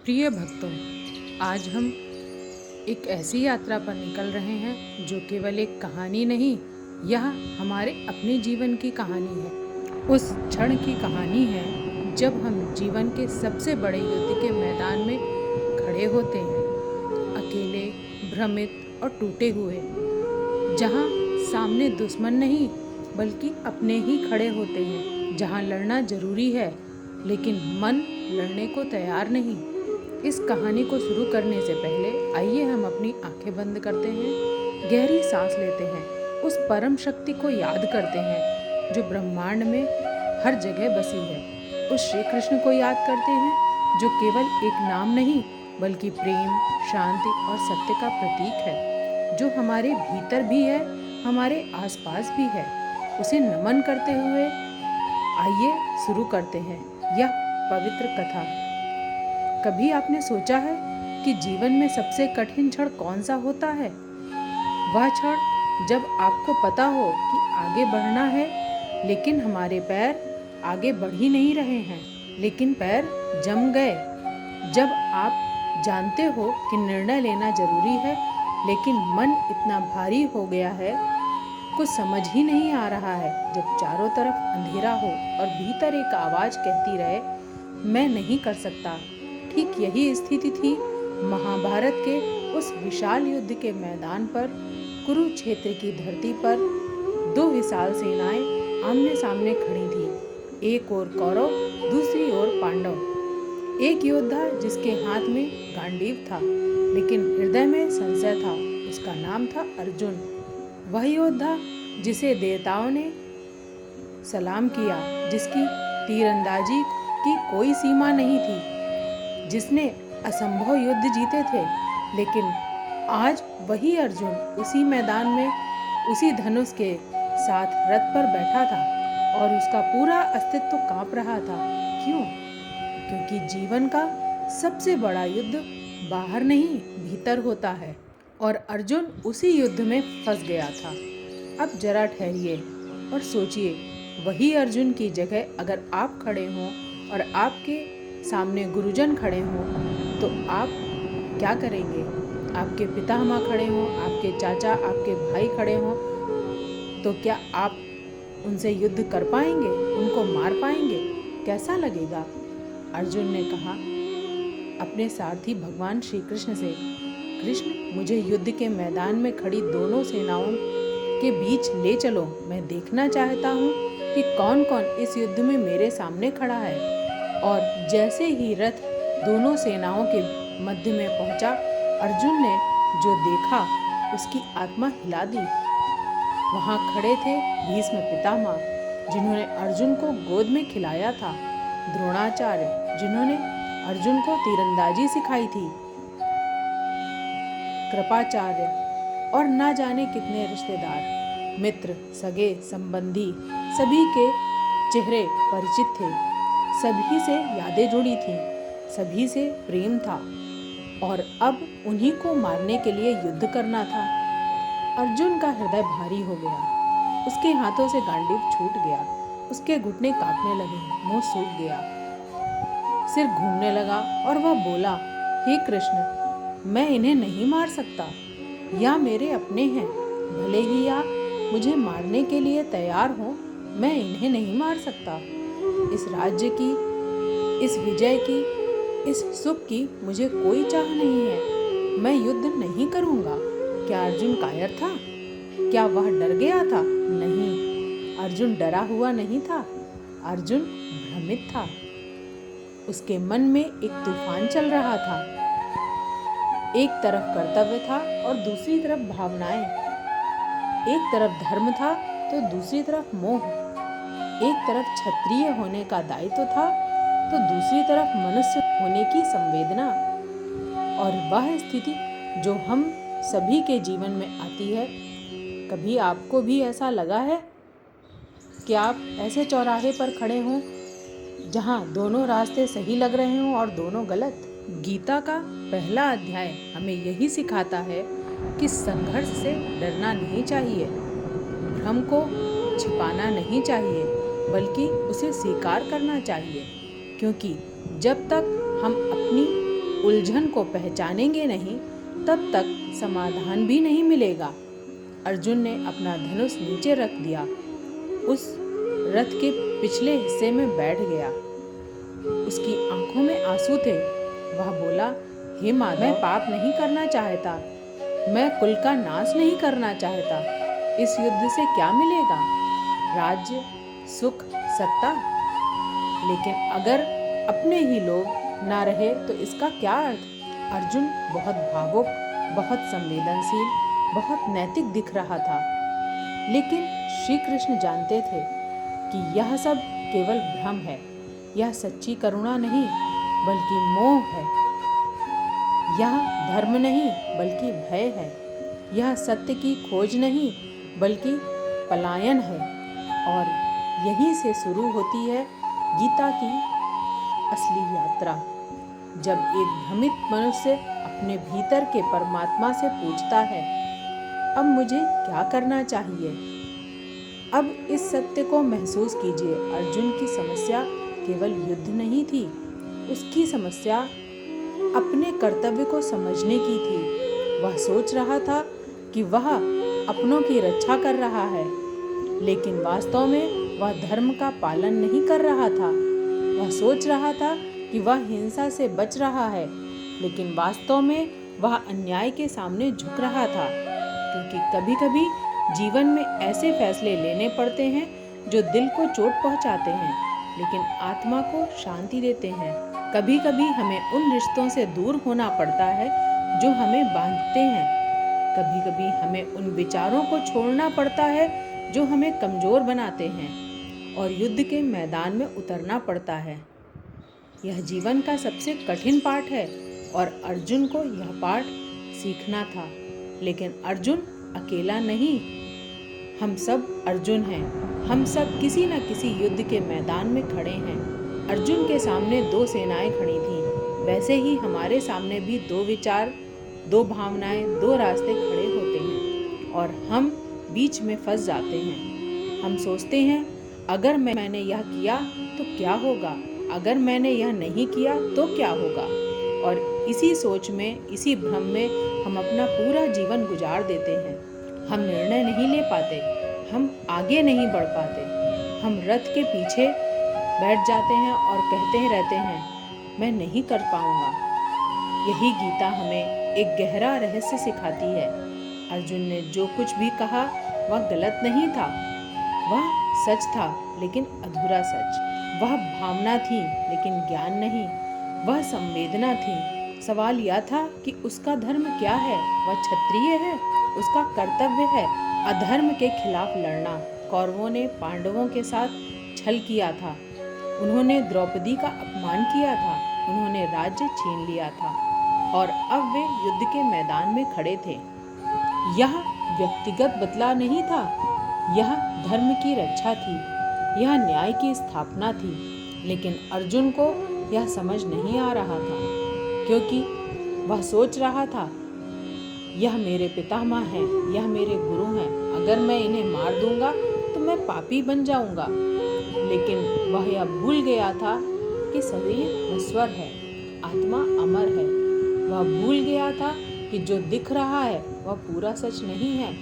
प्रिय भक्तों, आज हम एक ऐसी यात्रा पर निकल रहे हैं जो केवल एक कहानी नहीं, यह हमारे अपने जीवन की कहानी है। उस क्षण की कहानी है जब हम जीवन के सबसे बड़े युद्ध के मैदान में खड़े होते हैं, अकेले, भ्रमित और टूटे हुए, जहाँ सामने दुश्मन नहीं बल्कि अपने ही खड़े होते हैं, जहाँ लड़ना जरूरी है लेकिन मन लड़ने को तैयार नहीं। इस कहानी को शुरू करने से पहले आइए हम अपनी आंखें बंद करते हैं, गहरी सांस लेते हैं, उस परम शक्ति को याद करते हैं जो ब्रह्मांड में हर जगह बसी है। उस श्री कृष्ण को याद करते हैं जो केवल एक नाम नहीं बल्कि प्रेम, शांति और सत्य का प्रतीक है, जो हमारे भीतर भी है, हमारे आसपास भी है। उसे नमन करते हुए आइए शुरू करते हैं यह पवित्र कथा। कभी आपने सोचा है कि जीवन में सबसे कठिन क्षण कौन सा होता है? वह क्षण जब आपको पता हो कि आगे बढ़ना है लेकिन हमारे पैर आगे बढ़ ही नहीं रहे हैं, लेकिन पैर जम गए। जब आप जानते हो कि निर्णय लेना जरूरी है लेकिन मन इतना भारी हो गया है, कुछ समझ ही नहीं आ रहा है। जब चारों तरफ अंधेरा हो और भीतर एक आवाज कहती रहे, मैं नहीं कर सकता। ठीक यही स्थिति थी महाभारत के उस विशाल युद्ध के मैदान पर। कुरुक्षेत्र की धरती पर दो विशाल सेनाएं आमने सामने खड़ी थी, एक ओर कौरव, दूसरी ओर पांडव। एक योद्धा जिसके हाथ में गांडीव था लेकिन हृदय में संशय था, उसका नाम था अर्जुन। वह योद्धा जिसे देवताओं ने सलाम किया, जिसकी तीरंदाजी की कोई सीमा नहीं थी, जिसने असंभव युद्ध जीते थे, लेकिन आज वही अर्जुन उसी मैदान में उसी धनुष के साथ रथ पर बैठा था और उसका पूरा अस्तित्व कांप रहा था। क्यों? क्योंकि जीवन का सबसे बड़ा युद्ध बाहर नहीं भीतर होता है और अर्जुन उसी युद्ध में फंस गया था। अब जरा ठहरिए और सोचिए, वही अर्जुन की जगह अगर आप खड़े हों और आपके सामने गुरुजन खड़े हों तो आप क्या करेंगे? आपके पितामह खड़े हों, आपके चाचा, आपके भाई खड़े हों तो क्या आप उनसे युद्ध कर पाएंगे? उनको मार पाएंगे? कैसा लगेगा? अर्जुन ने कहा अपने सारथी भगवान श्री कृष्ण से, कृष्ण, मुझे युद्ध के मैदान में खड़ी दोनों सेनाओं के बीच ले चलो। मैं देखना चाहता हूँ कि कौन कौन इस युद्ध में मेरे सामने खड़ा है। और जैसे ही रथ दोनों सेनाओं के मध्य में पहुंचा, अर्जुन ने जो देखा उसकी आत्मा हिला दी। वहां खड़े थे भीष्म पितामह, जिन्होंने अर्जुन को गोद में खिलाया था, द्रोणाचार्य, जिन्होंने अर्जुन को तीरंदाजी सिखाई थी, कृपाचार्य और ना जाने कितने रिश्तेदार, मित्र, सगे, संबंधी, सभी के चेहरे परिचित थे। सभी से यादें जुड़ी थीं, सभी से प्रेम था और अब उन्हीं को मारने के लिए युद्ध करना था। अर्जुन का हृदय भारी हो गया, उसके हाथों से गांडीव छूट गया, उसके घुटने कांपने लगे, मुंह सूख गया, सिर घूमने लगा और वह बोला, हे कृष्ण, मैं इन्हें नहीं मार सकता। या मेरे अपने हैं, भले ही या मुझे मारने के लिए तैयार हो, मैं इन्हें नहीं मार सकता। इस राज्य की, इस विजय की, इस सुख की मुझे कोई चाह नहीं है। मैं युद्ध नहीं करूंगा। क्या अर्जुन कायर था? क्या वह डर गया था? नहीं, अर्जुन डरा हुआ नहीं था, अर्जुन भ्रमित था। उसके मन में एक तूफान चल रहा था। एक तरफ कर्तव्य था और दूसरी तरफ भावनाएं, एक तरफ धर्म था तो दूसरी तरफ मोह, एक तरफ क्षत्रिय होने का दायित्व था तो दूसरी तरफ मनुष्य होने की संवेदना। और वह स्थिति जो हम सभी के जीवन में आती है, कभी आपको भी ऐसा लगा है कि आप ऐसे चौराहे पर खड़े हों जहां दोनों रास्ते सही लग रहे हों और दोनों गलत? गीता का पहला अध्याय हमें यही सिखाता है कि संघर्ष से डरना नहीं चाहिए, भ्रम को छिपाना नहीं चाहिए, बल्कि उसे स्वीकार करना चाहिए। क्योंकि जब तक हम अपनी उलझन को पहचानेंगे नहीं, तब तक समाधान भी नहीं मिलेगा। अर्जुन ने अपना धनुष नीचे रख दिया, उस रथ के पिछले हिस्से में बैठ गया। उसकी आंखों में आंसू थे। वह बोला, हे माधव, मैं पाप नहीं करना चाहता, मैं कुल का नाश नहीं करना चाहता। इस युद्ध से क्या मिलेगा? राज्य, सुख, सत्ता। लेकिन अगर अपने ही लोग ना रहे तो इसका क्या अर्थ? अर्जुन बहुत भावुक, बहुत संवेदनशील, बहुत नैतिक दिख रहा था। लेकिन श्री कृष्ण जानते थे कि यह सब केवल भ्रम है। यह सच्ची करुणा नहीं बल्कि मोह है। यह धर्म नहीं बल्कि भय है। यह सत्य की खोज नहीं बल्कि पलायन है। और यहीं से शुरू होती है गीता की असली यात्रा। जब एक भ्रमित मनुष्य अपने भीतर के परमात्मा से पूछता है, अब मुझे क्या करना चाहिए? अब इस सत्य को महसूस कीजिए। अर्जुन की समस्या केवल युद्ध नहीं थी, उसकी समस्या अपने कर्तव्य को समझने की थी। वह सोच रहा था कि वह अपनों की रक्षा कर रहा है, लेकिन वास्तव में वह धर्म का पालन नहीं कर रहा था। वह सोच रहा था कि वह हिंसा से बच रहा है, लेकिन वास्तव में वह अन्याय के सामने झुक रहा था। क्योंकि कभी-कभी जीवन में ऐसे फैसले लेने पड़ते हैं जो दिल को चोट पहुंचाते हैं, लेकिन आत्मा को शांति देते हैं। कभी-कभी हमें उन रिश्तों से दूर होना पड़ता है जो हमें बांधते हैं। कभी-कभी हमें उन विचारों को छोड़ना पड़ता है जो हमें कमजोर बनाते हैं, और युद्ध के मैदान में उतरना पड़ता है। यह जीवन का सबसे कठिन पाठ है और अर्जुन को यह पाठ सीखना था। लेकिन अर्जुन अकेला नहीं, हम सब अर्जुन हैं। हम सब किसी न किसी युद्ध के मैदान में खड़े हैं। अर्जुन के सामने दो सेनाएं खड़ी थीं, वैसे ही हमारे सामने भी दो विचार, दो भावनाएं, दो रास्ते खड़े होते हैं और हम बीच में फंस जाते हैं। हम सोचते हैं, अगर मैंने यह किया तो क्या होगा, अगर मैंने यह नहीं किया तो क्या होगा। और इसी सोच में, इसी भ्रम में हम अपना पूरा जीवन गुजार देते हैं। हम निर्णय नहीं ले पाते, हम आगे नहीं बढ़ पाते। हम रथ के पीछे बैठ जाते हैं और कहते रहते हैं, मैं नहीं कर पाऊंगा। यही गीता हमें एक गहरा रहस्य सिखाती है। अर्जुन ने जो कुछ भी कहा वह गलत नहीं था, वह सच था, लेकिन अधूरा सच। वह भावना थी लेकिन ज्ञान नहीं, वह संवेदना थी। सवाल यह था कि उसका धर्म क्या है? वह क्षत्रिय है, उसका कर्तव्य है अधर्म के खिलाफ लड़ना। कौरवों ने पांडवों के साथ छल किया था, उन्होंने द्रौपदी का अपमान किया था, उन्होंने राज्य छीन लिया था और अब वे युद्ध के मैदान में खड़े थे। यह व्यक्तिगत बदला नहीं था, यह धर्म की रक्षा थी, यह न्याय की स्थापना थी। लेकिन अर्जुन को यह समझ नहीं आ रहा था, क्योंकि वह सोच रहा था, यह मेरे पितामह हैं, यह मेरे गुरु हैं, अगर मैं इन्हें मार दूंगा तो मैं पापी बन जाऊंगा। लेकिन वह यह भूल गया था कि शरीर नश्वर है, आत्मा अमर है। वह भूल गया था कि जो दिख रहा है वह पूरा सच नहीं है।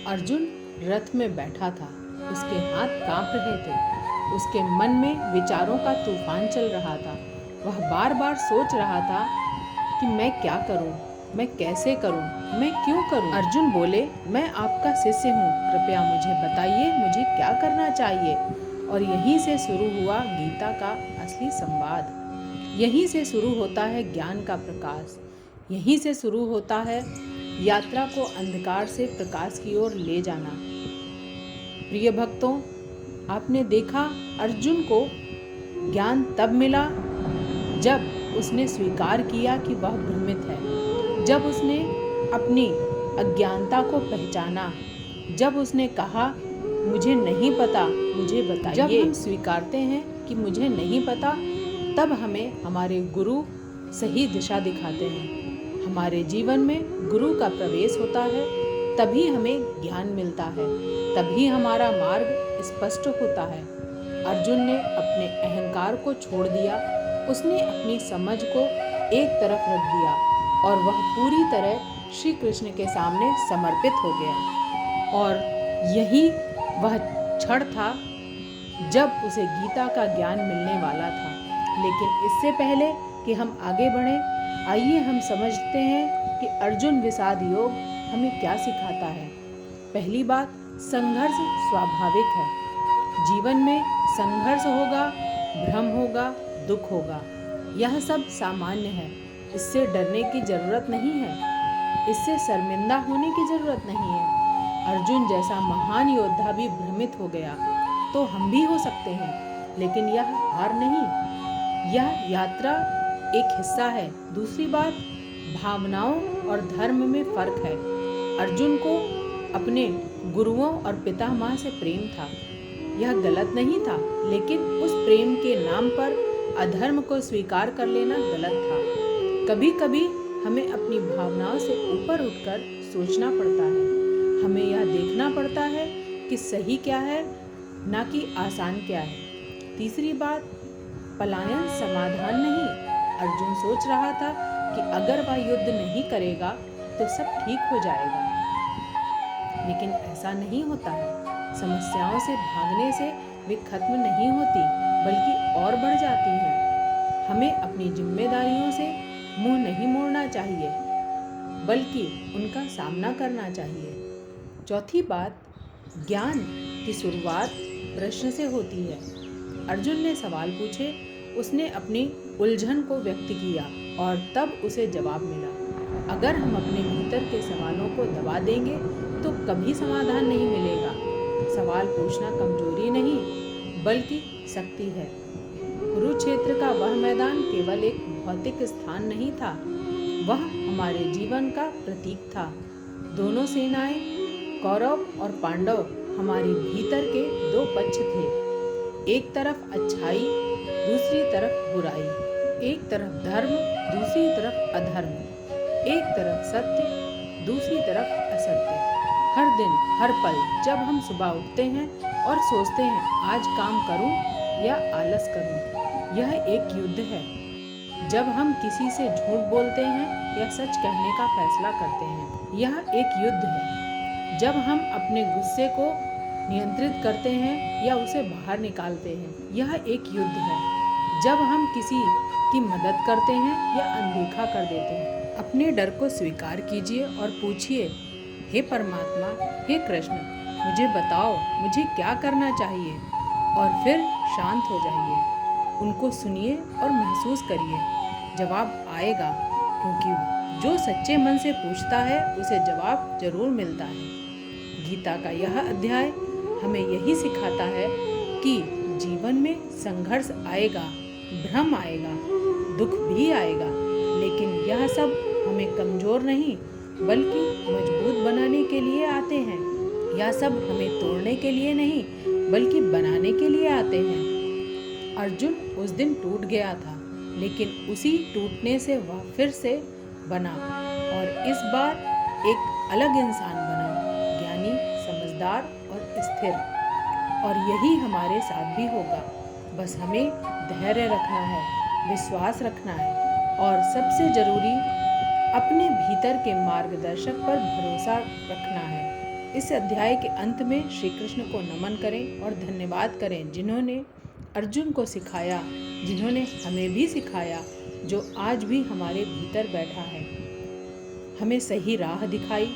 अर्जुन रथ में बैठा था, उसके हाथ कांप रहे थे, उसके मन में विचारों का तूफान चल रहा था। वह बार बार सोच रहा था कि मैं क्या करूं, मैं कैसे करूं, मैं क्यों करूं। अर्जुन बोले, मैं आपका शिष्य हूं, कृपया मुझे बताइए मुझे क्या करना चाहिए। और यहीं से शुरू हुआ गीता का असली संवाद। यहीं से शुरू होता है ज्ञान का प्रकाश। यहीं से शुरू होता है यात्रा को अंधकार से प्रकाश की ओर ले जाना। प्रिय भक्तों, आपने देखा, अर्जुन को ज्ञान तब मिला जब उसने स्वीकार किया कि वह भ्रमित है, जब उसने अपनी अज्ञानता को पहचाना, जब उसने कहा, मुझे नहीं पता, मुझे बताइए। जब हम स्वीकारते हैं कि मुझे नहीं पता, तब हमें हमारे गुरु सही दिशा दिखाते हैं। हमारे जीवन में गुरु का प्रवेश होता है, तभी हमें ज्ञान मिलता है, तभी हमारा मार्ग स्पष्ट होता है। अर्जुन ने अपने अहंकार को छोड़ दिया, उसने अपनी समझ को एक तरफ रख दिया और वह पूरी तरह श्री कृष्ण के सामने समर्पित हो गया। और यही वह क्षण था जब उसे गीता का ज्ञान मिलने वाला था। लेकिन इससे पहले कि हम आगे बढ़ें, आइए हम समझते हैं कि अर्जुन विषाद योग हमें क्या सिखाता है। पहली बात, संघर्ष स्वाभाविक है। जीवन में संघर्ष होगा, भ्रम होगा, दुख होगा, यह सब सामान्य है। इससे डरने की जरूरत नहीं है, इससे शर्मिंदा होने की जरूरत नहीं है। अर्जुन जैसा महान योद्धा भी भ्रमित हो गया तो हम भी हो सकते हैं, लेकिन यह हार नहीं, यह यात्रा एक हिस्सा है। दूसरी बात, भावनाओं और धर्म में फर्क है। अर्जुन को अपने गुरुओं और पितामह से प्रेम था, यह गलत नहीं था, लेकिन उस प्रेम के नाम पर अधर्म को स्वीकार कर लेना गलत था। कभी कभी हमें अपनी भावनाओं से ऊपर उठकर सोचना पड़ता है। हमें यह देखना पड़ता है कि सही क्या है, ना कि आसान क्या है। तीसरी बात, पलायन समाधान नहीं। अर्जुन सोच रहा था कि अगर वह युद्ध नहीं करेगा तो सब ठीक हो जाएगा, लेकिन ऐसा नहीं होता है। समस्याओं से भागने से वे खत्म नहीं होती, बल्कि और बढ़ जाती हैं। हमें अपनी जिम्मेदारियों से मुंह नहीं मोड़ना चाहिए, बल्कि उनका सामना करना चाहिए। चौथी बात, ज्ञान की शुरुआत प्रश्न से होती है। अर्जुन ने सवाल पूछे, उसने अपनी उलझन को व्यक्त किया और तब उसे जवाब मिला। अगर हम अपने भीतर के सवालों को दबा देंगे तो कभी समाधान नहीं मिलेगा। सवाल पूछना कमजोरी नहीं, बल्कि शक्ति है। कुरुक्षेत्र का वह मैदान केवल एक भौतिक स्थान नहीं था, वह हमारे जीवन का प्रतीक था। दोनों सेनाएं, कौरव और पांडव, हमारी भीतर के दो पक्ष थे। एक तरफ अच्छाई, दूसरी तरफ बुराई। एक तरफ धर्म, दूसरी तरफ अधर्म। एक तरफ सत्य, दूसरी तरफ असत्य। हर दिन, हर पल जब हम सुबह उठते हैं और सोचते हैं आज काम करूं या आलस करूं, यह एक युद्ध है। जब हम किसी से झूठ बोलते हैं या सच कहने का फैसला करते हैं, यह एक युद्ध है। जब हम अपने गुस्से को नियंत्रित करते हैं या उसे बाहर निकालते हैं, यह एक युद्ध है। जब हम किसी की मदद करते हैं या अनदेखा कर देते हैं, अपने डर को स्वीकार कीजिए और पूछिए, हे परमात्मा, हे कृष्ण, मुझे बताओ मुझे क्या करना चाहिए, और फिर शांत हो जाइए। उनको सुनिए और महसूस करिए, जवाब आएगा, क्योंकि जो सच्चे मन से पूछता है उसे जवाब जरूर मिलता है। गीता का यह अध्याय हमें यही सिखाता है कि जीवन में संघर्ष आएगा, भ्रम आएगा, दुख भी आएगा, लेकिन यह सब हमें कमजोर नहीं बल्कि मजबूत बनाने के लिए आते हैं। यह सब हमें तोड़ने के लिए नहीं बल्कि बनाने के लिए आते हैं। अर्जुन उस दिन टूट गया था, लेकिन उसी टूटने से वह फिर से बना और इस बार एक अलग इंसान बना, ज्ञानी, समझदार और स्थिर। और यही हमारे साथ भी होगा। बस हमें धैर्य रखना है, विश्वास रखना है और सबसे जरूरी अपने भीतर के मार्गदर्शक पर भरोसा रखना है। इस अध्याय के अंत में श्री कृष्ण को नमन करें और धन्यवाद करें, जिन्होंने अर्जुन को सिखाया, जिन्होंने हमें भी सिखाया, जो आज भी हमारे भीतर बैठा है, हमें सही राह दिखाई।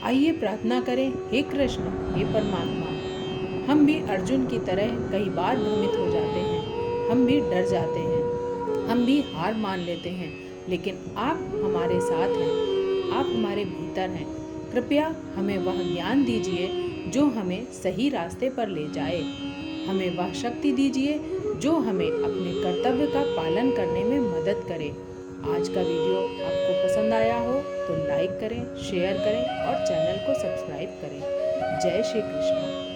आइए प्रार्थना करें, हे कृष्ण, हे परमात्मा, हम भी अर्जुन की तरह कई बार भ्रमित हो जाते हैं, हम भी डर जाते हैं, हम भी हार मान लेते हैं, लेकिन आप हमारे साथ हैं, आप हमारे भीतर हैं। कृपया हमें वह ज्ञान दीजिए जो हमें सही रास्ते पर ले जाए। हमें वह शक्ति दीजिए जो हमें अपने कर्तव्य का पालन करने में मदद करे। आज का वीडियो आपको पसंद आया हो तो लाइक करें, शेयर करें और चैनल को सब्सक्राइब करें। जय श्री कृष्ण।